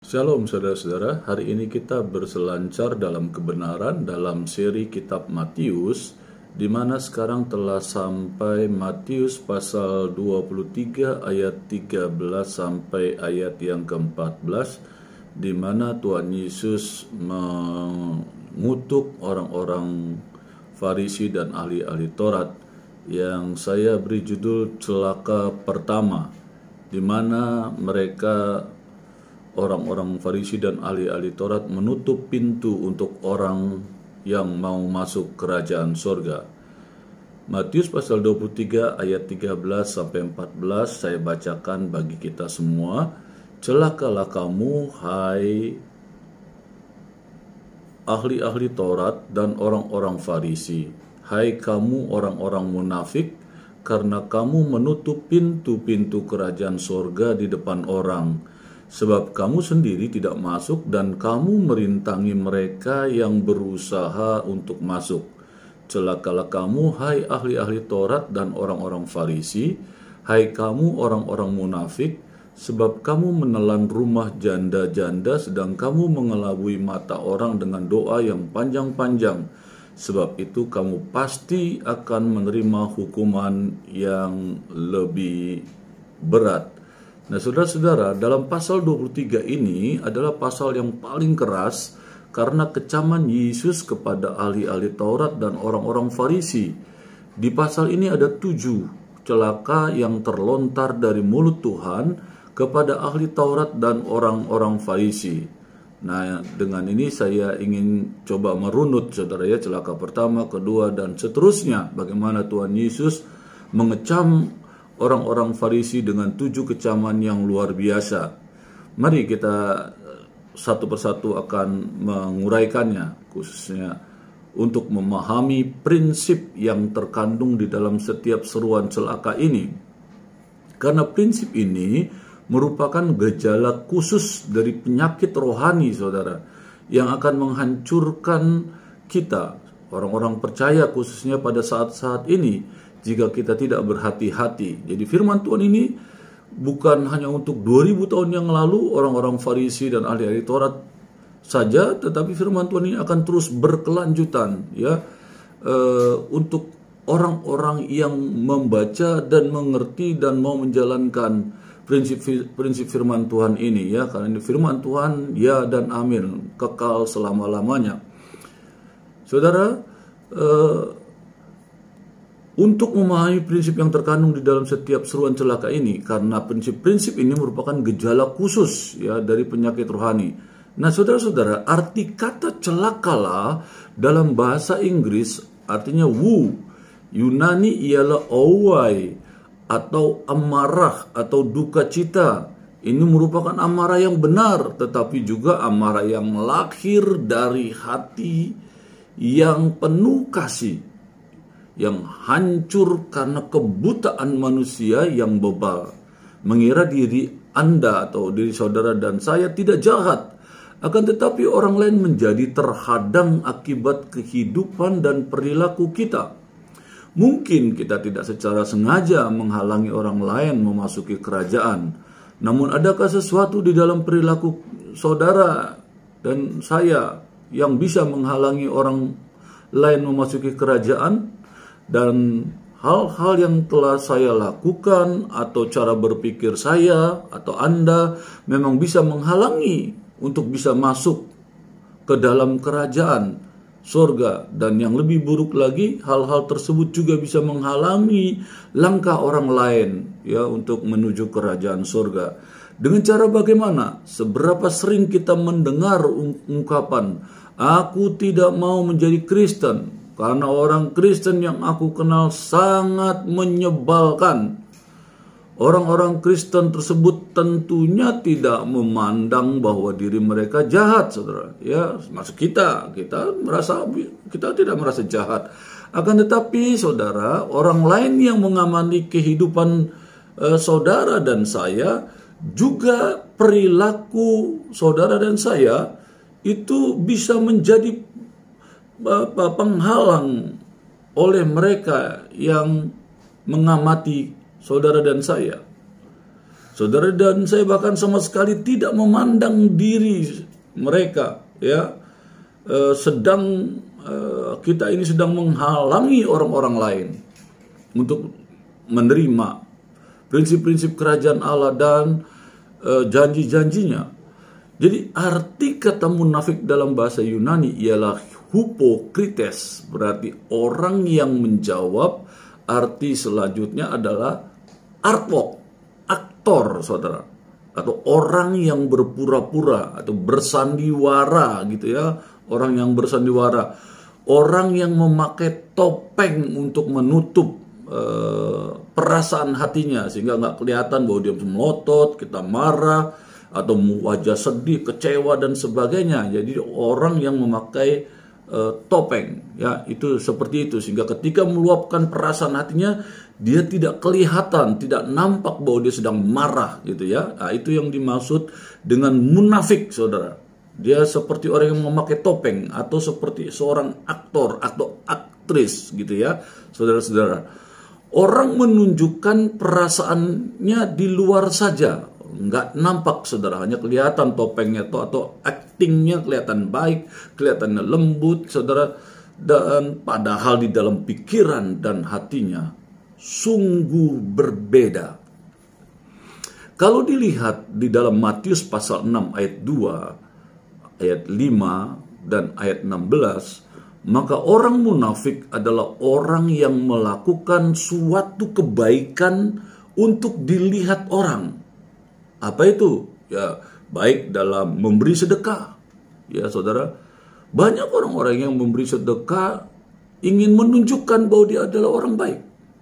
Shalom saudara-saudara, hari ini kita berselancar dalam kebenaran dalam seri kitab Matius, di mana sekarang telah sampai Matius pasal 23 ayat 13 sampai ayat yang ke-14, di mana Tuhan Yesus mengutuk orang-orang Farisi dan ahli-ahli Taurat, yang saya beri judul celaka pertama, di mana mereka orang-orang Farisi dan ahli-ahli Taurat menutup pintu untuk orang yang mau masuk kerajaan surga. Matius pasal 23 ayat 13 sampai 14 saya bacakan bagi kita semua. Celakalah kamu, hai ahli-ahli Taurat dan orang-orang Farisi, hai kamu orang-orang munafik, karena kamu menutup pintu-pintu kerajaan surga di depan orang. Sebab kamu sendiri tidak masuk dan kamu merintangi mereka yang berusaha untuk masuk. Celakalah kamu, hai ahli-ahli Taurat dan orang-orang Farisi, hai kamu orang-orang munafik, sebab kamu menelan rumah janda-janda sedang kamu mengelabui mata orang dengan doa yang panjang-panjang. Sebab itu kamu pasti akan menerima hukuman yang lebih berat. Nah, saudara-saudara, dalam pasal 23 ini adalah pasal yang paling keras karena kecaman Yesus kepada ahli-ahli Taurat dan orang-orang Farisi. Di pasal ini ada 7 celaka yang terlontar dari mulut Tuhan kepada ahli Taurat dan orang-orang Farisi. Nah, dengan ini saya ingin coba merunut, saudara ya, celaka pertama, kedua, dan seterusnya. Bagaimana Tuhan Yesus mengecam orang-orang Farisi dengan 7 kecaman yang luar biasa. Mari kita satu persatu akan menguraikannya, khususnya untuk memahami prinsip yang terkandung di dalam setiap seruan celaka ini. Karena prinsip ini merupakan gejala khusus dari penyakit rohani, saudara, yang akan menghancurkan kita, orang-orang percaya khususnya pada saat-saat ini, jika kita tidak berhati-hati. Jadi firman Tuhan ini bukan hanya untuk 2000 tahun yang lalu orang-orang Farisi dan ahli-ahli Taurat saja, tetapi firman Tuhan ini akan terus berkelanjutan ya, untuk orang-orang yang membaca dan mengerti dan mau menjalankan prinsip firman Tuhan ini ya, karena ini firman Tuhan ya dan amin, kekal selama-lamanya. Saudara, untuk memahami prinsip yang terkandung di dalam setiap seruan celaka ini, karena prinsip-prinsip ini merupakan gejala khusus ya dari penyakit rohani. Nah, saudara-saudara, arti kata celakalah dalam bahasa Inggris artinya woe, Yunani ialah owai atau amarah atau duka cita. Ini merupakan amarah yang benar, tetapi juga amarah yang lahir dari hati yang penuh kasih, yang hancur karena kebutaan manusia yang bebal, mengira diri Anda atau diri saudara dan saya tidak jahat, akan tetapi orang lain menjadi terhadang akibat kehidupan dan perilaku kita. Mungkin kita tidak secara sengaja menghalangi orang lain memasuki kerajaan, namun adakah sesuatu di dalam perilaku saudara dan saya yang bisa menghalangi orang lain memasuki kerajaan? Dan hal-hal yang telah saya lakukan atau cara berpikir saya atau Anda memang bisa menghalangi untuk bisa masuk ke dalam kerajaan surga. Dan yang lebih buruk lagi, hal-hal tersebut juga bisa menghalangi langkah orang lain ya untuk menuju kerajaan surga. Dengan cara bagaimana? Seberapa sering kita mendengar ungkapan, aku tidak mau menjadi Kristen karena orang Kristen yang aku kenal sangat menyebalkan. Orang-orang Kristen tersebut tentunya tidak memandang bahwa diri mereka jahat, saudara. Ya, maksud kita tidak merasa jahat. Akan tetapi, saudara, orang lain yang mengamati kehidupan saudara dan saya, juga perilaku saudara dan saya itu bisa menjadi penghalang oleh mereka yang mengamati saudara dan saya. Saudara dan saya bahkan sama sekali tidak memandang diri mereka, ya. Kita ini sedang menghalangi orang-orang lain untuk menerima prinsip-prinsip kerajaan Allah dan janji-janjinya. Jadi arti kata munafik dalam bahasa Yunani ialah hypokrites, berarti orang yang menjawab. Arti selanjutnya adalah artwork, aktor, saudara, atau orang yang berpura-pura atau bersandiwara, gitu ya. Orang yang bersandiwara, orang yang memakai topeng untuk menutup perasaan hatinya sehingga nggak kelihatan bahwa dia melotot, kita marah, atau wajah sedih, kecewa dan sebagainya. Jadi orang yang memakai topeng, ya, itu seperti itu, sehingga ketika meluapkan perasaan hatinya dia tidak kelihatan, tidak nampak bahwa dia sedang marah, gitu ya. Nah, itu yang dimaksud dengan munafik, saudara. Dia seperti orang yang memakai topeng atau seperti seorang aktor atau aktris, gitu ya, saudara-saudara. Orang menunjukkan perasaannya di luar saja, nggak nampak, saudara, hanya kelihatan topengnya atau actingnya kelihatan baik, kelihatannya lembut, saudara, dan padahal di dalam pikiran dan hatinya sungguh berbeda. Kalau dilihat di dalam Matius pasal 6 ayat 2, ayat 5 dan ayat 16, maka orang munafik adalah orang yang melakukan suatu kebaikan untuk dilihat orang. Apa itu? Ya, baik dalam memberi sedekah. Ya, saudara, banyak orang-orang yang memberi sedekah ingin menunjukkan bahwa dia adalah orang baik.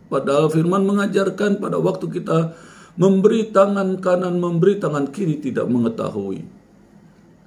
Padahal firman mengajarkan pada waktu kita memberi tangan kanan, memberi tangan kiri tidak mengetahui.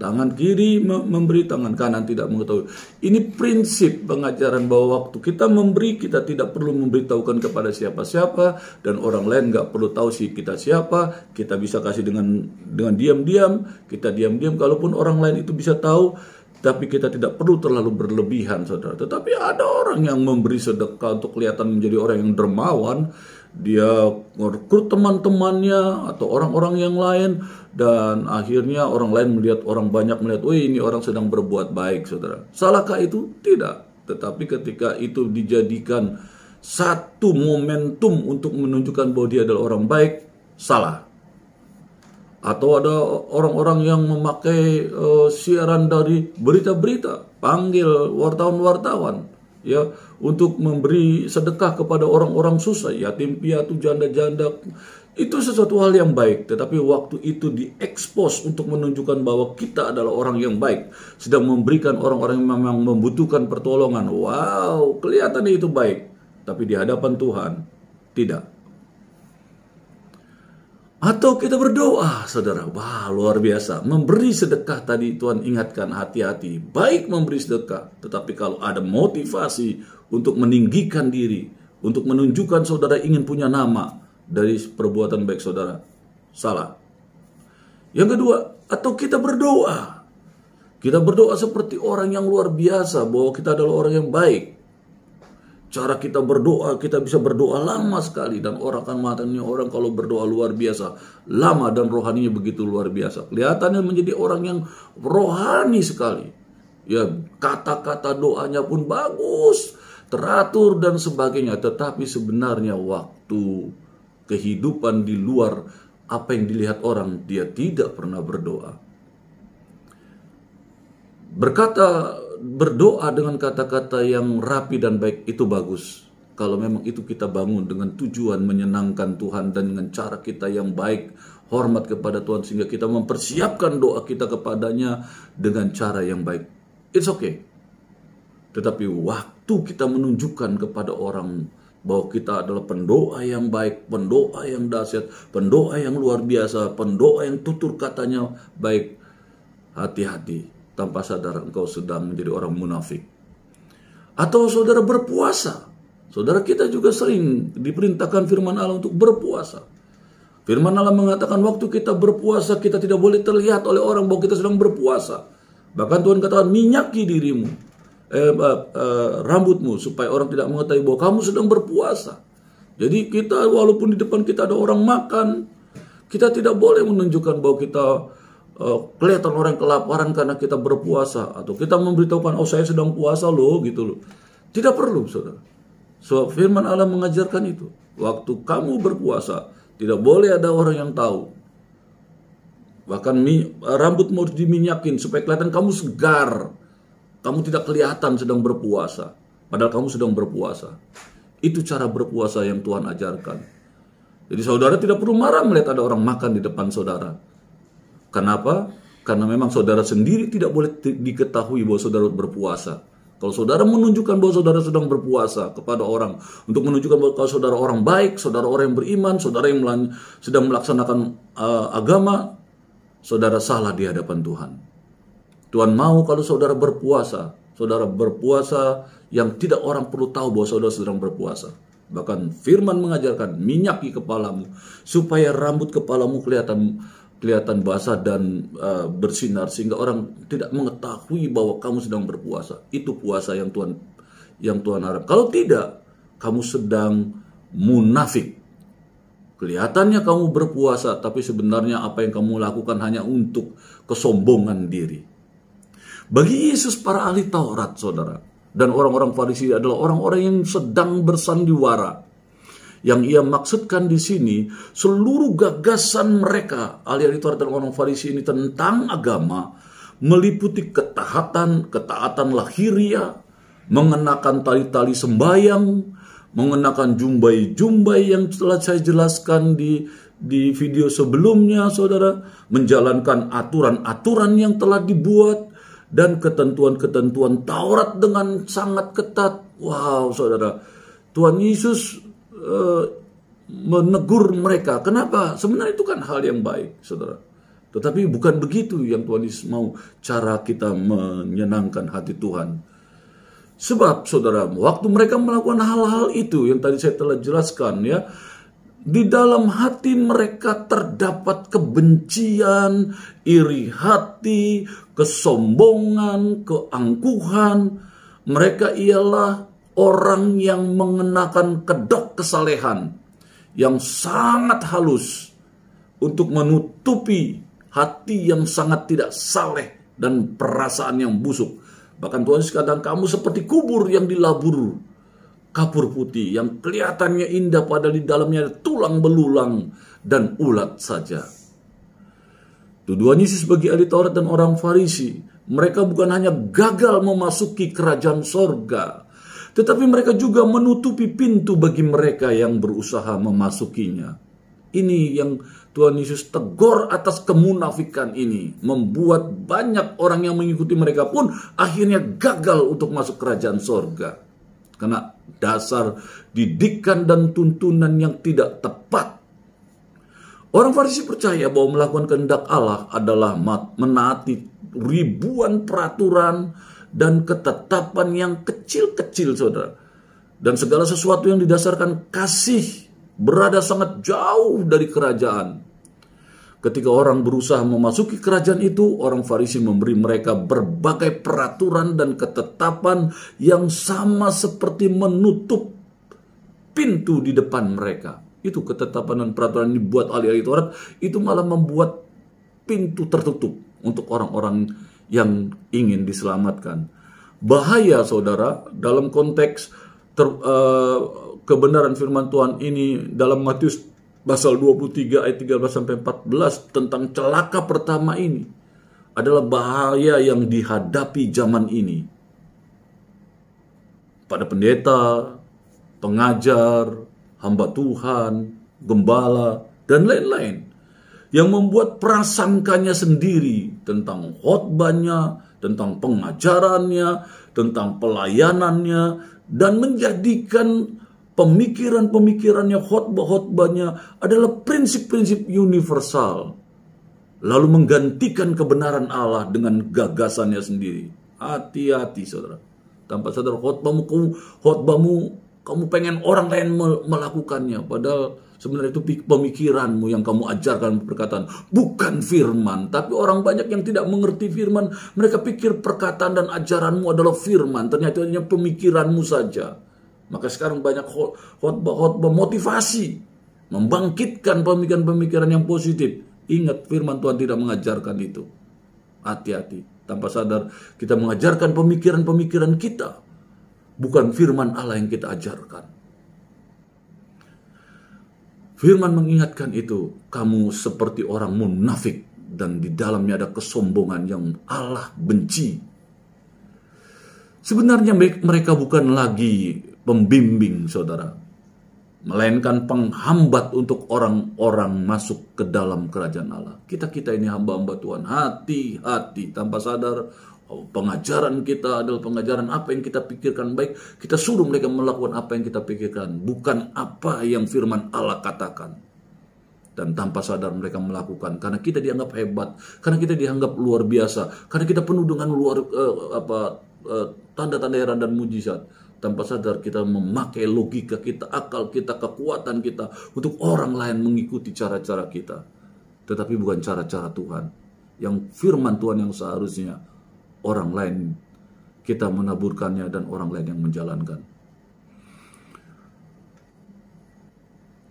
Tangan kiri memberi, tangan kanan tidak mengetahui. Ini prinsip pengajaran bahwa waktu kita memberi, kita tidak perlu memberitahukan kepada siapa-siapa, dan orang lain nggak perlu tahu sih kita siapa. Kita bisa kasih dengan diam-diam, kita diam-diam. Kalaupun orang lain itu bisa tahu, tapi kita tidak perlu terlalu berlebihan, saudara. Tetapi ada orang yang memberi sedekah untuk kelihatan menjadi orang yang dermawan. Dia merekrut teman-temannya atau orang-orang yang lain, dan akhirnya orang lain melihat, orang banyak melihat, ini orang sedang berbuat baik, saudara. Salahkah itu? Tidak. Tetapi ketika itu dijadikan satu momentum untuk menunjukkan bahwa dia adalah orang baik, salah. Atau ada orang-orang yang memakai siaran dari berita-berita, panggil wartawan-wartawan, ya, untuk memberi sedekah kepada orang-orang susah, yatim piatu, janda-janda. Itu sesuatu hal yang baik, tetapi waktu itu diekspos untuk menunjukkan bahwa kita adalah orang yang baik, sedang memberikan orang-orang yang memang membutuhkan pertolongan. Wow, kelihatannya itu baik, tapi di hadapan Tuhan tidak. Atau kita berdoa, saudara. Wah, luar biasa. Memberi sedekah tadi Tuhan ingatkan, hati-hati. Baik memberi sedekah, tetapi kalau ada motivasi untuk meninggikan diri, untuk menunjukkan saudara ingin punya nama dari perbuatan baik saudara, salah. Yang kedua, atau kita berdoa. Kita berdoa seperti orang yang luar biasa, bahwa kita adalah orang yang baik. Cara kita berdoa, kita bisa berdoa lama sekali, dan orang akan mengatakan orang kalau berdoa luar biasa, lama dan rohaninya begitu luar biasa. Kelihatannya menjadi orang yang rohani sekali. Ya, kata-kata doanya pun bagus, teratur dan sebagainya, tetapi sebenarnya waktu kehidupan di luar apa yang dilihat orang, dia tidak pernah berdoa. Berdoa dengan kata-kata yang rapi dan baik itu bagus. Kalau memang itu kita bangun dengan tujuan menyenangkan Tuhan dan dengan cara kita yang baik, hormat kepada Tuhan, sehingga kita mempersiapkan doa kita kepadanya dengan cara yang baik. It's okay. Tetapi waktu kita menunjukkan kepada orang bahwa kita adalah pendoa yang baik, pendoa yang dahsyat, pendoa yang luar biasa, pendoa yang tutur katanya baik, hati-hati. Tanpa sadar engkau sedang menjadi orang munafik. Atau saudara berpuasa. Saudara, kita juga sering diperintahkan firman Allah untuk berpuasa. Firman Allah mengatakan waktu kita berpuasa, kita tidak boleh terlihat oleh orang bahwa kita sedang berpuasa. Bahkan Tuhan katakan, minyaki dirimu, rambutmu, supaya orang tidak mengetahui bahwa kamu sedang berpuasa. Jadi kita, walaupun di depan kita ada orang makan, Kita tidak boleh menunjukkan bahwa kita kelihatan orang kelaparan karena kita berpuasa, atau kita memberitahukan, oh saya sedang puasa loh, gitu loh. Tidak perlu, saudara. Sebab firman Allah mengajarkan itu. Waktu kamu berpuasa, tidak boleh ada orang yang tahu. Bahkan rambutmu harus diminyakin supaya kelihatan kamu segar. Kamu tidak kelihatan sedang berpuasa, padahal kamu sedang berpuasa. Itu cara berpuasa yang Tuhan ajarkan. Jadi saudara tidak perlu marah melihat ada orang makan di depan saudara. Kenapa? Karena memang saudara sendiri tidak boleh diketahui bahwa saudara berpuasa. Kalau saudara menunjukkan bahwa saudara sedang berpuasa kepada orang, untuk menunjukkan bahwa kalau saudara orang baik, saudara orang yang beriman, saudara yang sedang melaksanakan agama, saudara salah di hadapan Tuhan. Tuhan mau kalau saudara berpuasa yang tidak orang perlu tahu bahwa saudara sedang berpuasa. Bahkan firman mengajarkan, minyaki kepalamu supaya rambut kepalamu kelihatan basah dan bersinar, sehingga orang tidak mengetahui bahwa kamu sedang berpuasa. Itu puasa yang Tuhan harap. Kalau tidak, kamu sedang munafik. Kelihatannya kamu berpuasa, tapi sebenarnya apa yang kamu lakukan hanya untuk kesombongan diri. Bagi Yesus, para ahli Taurat, saudara, dan orang-orang Farisi adalah orang-orang yang sedang bersandiwara. Yang ia maksudkan di sini, seluruh gagasan mereka, ahli-ahli Taurat dan orang Farisi ini tentang agama, meliputi ketaatan lahiriah, mengenakan tali-tali sembayang, mengenakan jumbai-jumbai yang telah saya jelaskan di video sebelumnya, saudara, menjalankan aturan-aturan yang telah dibuat, dan ketentuan-ketentuan Taurat dengan sangat ketat. Wow, saudara, Tuhan Yesus menegur mereka. Kenapa? Sebenarnya itu kan hal yang baik, saudara. Tetapi bukan begitu yang Tuhan Yesus mau, cara kita menyenangkan hati Tuhan. Sebab, saudara, waktu mereka melakukan hal-hal itu yang tadi saya telah jelaskan, ya, di dalam hati mereka terdapat kebencian, iri hati, kesombongan, keangkuhan. Mereka ialah orang yang mengenakan kedok kesalehan yang sangat halus untuk menutupi hati yang sangat tidak saleh dan perasaan yang busuk. Bahkan Tuhan Yesus katakan, kamu seperti kubur yang dilabur kapur putih, yang kelihatannya indah padahal di dalamnya ada tulang belulang dan ulat saja. Tuduhan Yesus bagi ahli Taurat dan orang Farisi, mereka bukan hanya gagal memasuki kerajaan sorga, tetapi mereka juga menutupi pintu bagi mereka yang berusaha memasukinya. Ini yang Tuhan Yesus tegur atas kemunafikan ini, membuat banyak orang yang mengikuti mereka pun akhirnya gagal untuk masuk kerajaan sorga. Karena dasar didikan dan tuntunan yang tidak tepat. Orang Farisi percaya bahwa melakukan kehendak Allah adalah menaati ribuan peraturan dan ketetapan yang kecil-kecil, saudara. Dan segala sesuatu yang didasarkan kasih berada sangat jauh dari kerajaan. Ketika orang berusaha memasuki kerajaan itu, orang Farisi memberi mereka berbagai peraturan dan ketetapan yang sama seperti menutup pintu di depan mereka. Itu ketetapan dan peraturan yang dibuat ahli-ahli Taurat, itu malah membuat pintu tertutup untuk orang-orang yang ingin diselamatkan. Bahaya, saudara, dalam konteks kebenaran firman Tuhan ini dalam Matius pasal 23 ayat 13-14 tentang celaka pertama ini adalah bahaya yang dihadapi zaman ini. Pada pendeta, pengajar, hamba Tuhan, gembala, dan lain-lain yang membuat prasangkanya sendiri tentang khotbahnya, tentang pengajarannya, tentang pelayanannya, dan menjadikan pemikiran-pemikirannya, khotbah-khotbahnya adalah prinsip-prinsip universal, lalu menggantikan kebenaran Allah dengan gagasannya sendiri. Hati-hati, saudara. Tanpa sadar khotbahmu kamu pengen orang lain melakukannya, padahal sebenarnya itu pemikiranmu yang kamu ajarkan perkataan, bukan firman. Tapi orang banyak yang tidak mengerti firman, mereka pikir perkataan dan ajaranmu adalah firman, ternyata hanya pemikiranmu saja. Maka sekarang banyak khotbah motivasi membangkitkan pemikiran-pemikiran yang positif. Ingat, firman Tuhan tidak mengajarkan itu. Hati-hati, tanpa sadar kita mengajarkan pemikiran-pemikiran kita, bukan firman Allah yang kita ajarkan. Firman mengingatkan itu, kamu seperti orang munafik dan di dalamnya ada kesombongan yang Allah benci. Sebenarnya mereka bukan lagi pembimbing, saudara, melainkan penghambat untuk orang-orang masuk ke dalam kerajaan Allah. Kita ini hamba-hamba Tuhan, hati-hati, tanpa sadar pengajaran kita adalah pengajaran apa yang kita pikirkan baik. Kita suruh mereka melakukan apa yang kita pikirkan, bukan apa yang firman Allah katakan. Dan tanpa sadar mereka melakukan, karena kita dianggap hebat, karena kita dianggap luar biasa, karena kita penuh dengan tanda-tanda heran dan mujizat. Tanpa sadar kita memakai logika kita, akal kita, kekuatan kita untuk orang lain mengikuti cara-cara kita. Tetapi bukan cara-cara Tuhan. Yang firman Tuhan yang seharusnya orang lain kita menaburkannya dan orang lain yang menjalankan.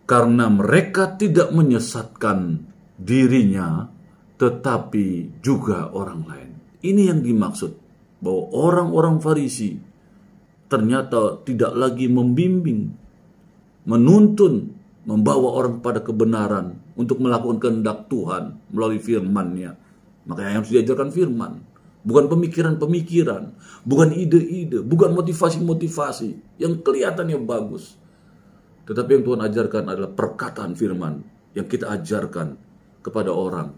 Karena mereka tidak menyesatkan dirinya, tetapi juga orang lain. Ini yang dimaksud, bahwa orang-orang Farisi ternyata tidak lagi membimbing, menuntun, membawa orang pada kebenaran untuk melakukan kehendak Tuhan melalui firman-Nya. Makanya yang harus diajarkan firman, bukan pemikiran-pemikiran, bukan ide-ide, bukan motivasi-motivasi yang kelihatannya bagus. Tetapi yang Tuhan ajarkan adalah perkataan firman yang kita ajarkan kepada orang.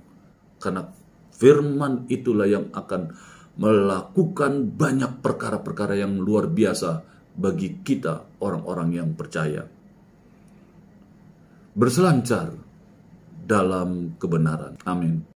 Karena firman itulah yang akan melakukan banyak perkara-perkara yang luar biasa bagi kita, orang-orang yang percaya. Berselancar dalam kebenaran. Amin.